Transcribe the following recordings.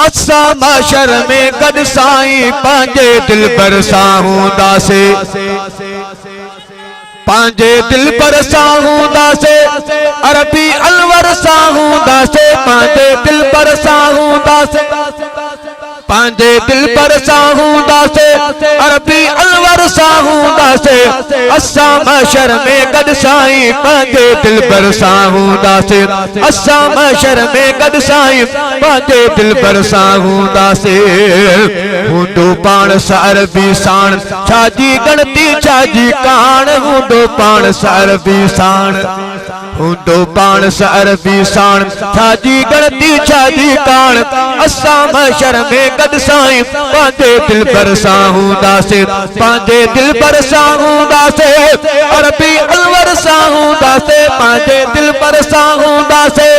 असा महशर में गद साईं पांजे दिल पर साहूंदा से पांजे दिल पर साहूंदा से अरबी अलवर साहूंदा से पांजे दिल पर साहूंदा से पांजे दिल पर साहूंदा से अरबी अलवर साहूंदा से असा महशर में गद साईं पांजे दिल पर साहूंदा से असा महशर में गद साईं पांजे दिल पर साहूंदा से हुंदो पाण सा अरबी साण छाजी गणती छाजी कान हुंदो पाण सा अरबी साण हुंदो पाण सा अरबी साण छाजी गणती छाजी कान असा महशर में गद साईं पांजे दिल पर साहूंदा से पांजे दिल पर साहूंदा से अरबी अलवर साहूंदा से पांजे दिल पर साहूंदा से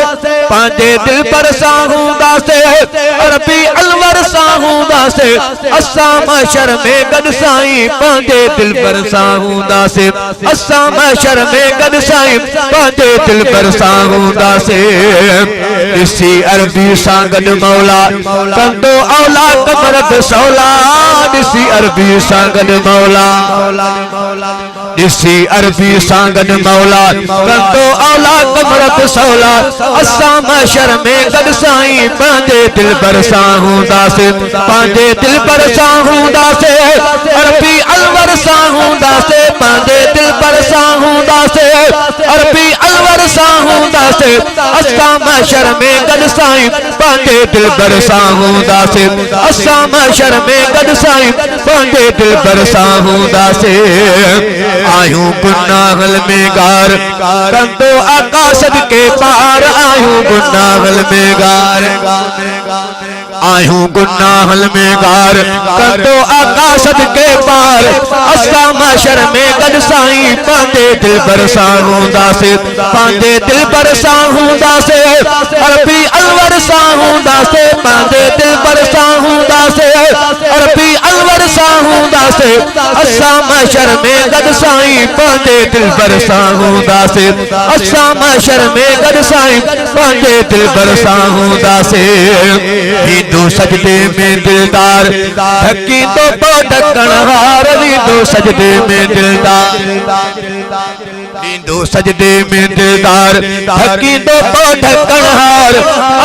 पांजे दिल पर साहूंदा से अरबी अलवर साहूंदा से असा महशर में गद साईं पांजे दिल पर साहूंदा से असा महशर में गद साईं पांजे दिल पर साहूंदा से इसी अरबी सांगद मौला कंदो औला कमरत सौला इसी अरबी सांगद मौला इसी अरबी सांगद मौला कंदो औला कमरत सौला असा महशर में गद साईं पांजे दिल पर साहूंदा से पांजे दिल पर साहूंदा से अरबी अलवर साहूंदा से पांजे दिल पर साहूंदा से अरबी अलवर साहूंदा से असा महशर में गद साईं पांजे दिल पर साहूंदा से असा महशर में गद साईं पांजे दिल पर साहूंदा से आयूं गुनाहल में गार कंदो आकाशद के पार आयूं गुनाहल में गार आयूं गुनाहल में गार कंदो आकाशद के पार असा महशर में गद साईं पांजे दिल पर साहूंदा से पांजे दिल पर साहूंदा से अरबी अलवर साहूंदा से पांजे दिल पर साहूंदा से अरबी अलवर साहूंदा से असा महशर में गद साईं पांजे दिल पर साहूंदा से असा महशर में गद साईं पांजे दिल पर साहूंदा से हिंदू सजदे में दिलदार ढकी तो ढक्कन हार हिंदू सजदे में दिलदार हिंदू सजदे में दिलदार ढकी तो ढक्कन हार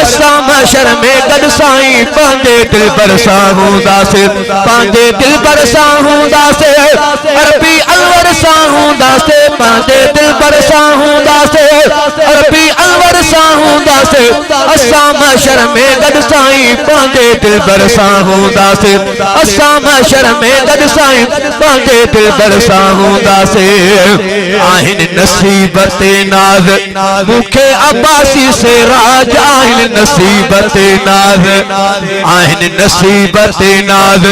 असा महशर में गद साईं पांजे दिल पर साहूंदा से पांजे दिल पर साहूंदा से अरबी अलवर साहूंदा से पांजे दिल पर साहूंदा से अरबी अलवर साहूंदा से असा महशर में गद साईं पांजे दिल पर साहूंदा से असा महशर में गद साईं पांजे दिल पर साहूंदा से आहिन नसीबते नाज मुखे अब्बासी से राज आहिन नसीबते नाज आहिन नसीबते नाज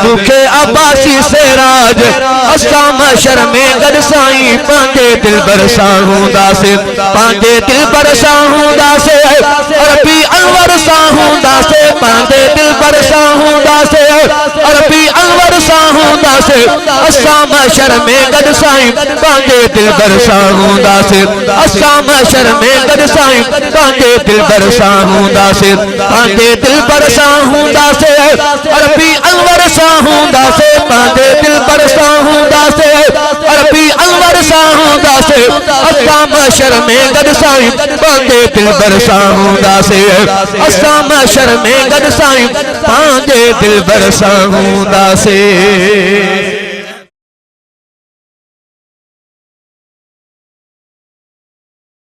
मुखे अब्बासी से राज असा महशर में गद साईं पांजे दिल पर साहूंदा से पांजे दिल पर साहूंदा से अरबी अलवर साहूंदा से पांजे दिल पर साहूंदा से अरबी अलवर साहूंदा से असा महशर में गद साईं पांजे दिल पर साहूंदा से असा महशर में गद साईं पांजे दिल पर साहूंदा से पांजे दिल पर साहूंदा से अरबी अलवर साहूंदा से पांजे दिल पर साहूंदा से अरबी अलवर साहूंदा से असा महशर में गद साईं पांजे दिल पर साहूंदा से असा महशर में गद साईं पांजे दिल पर साहूंदा से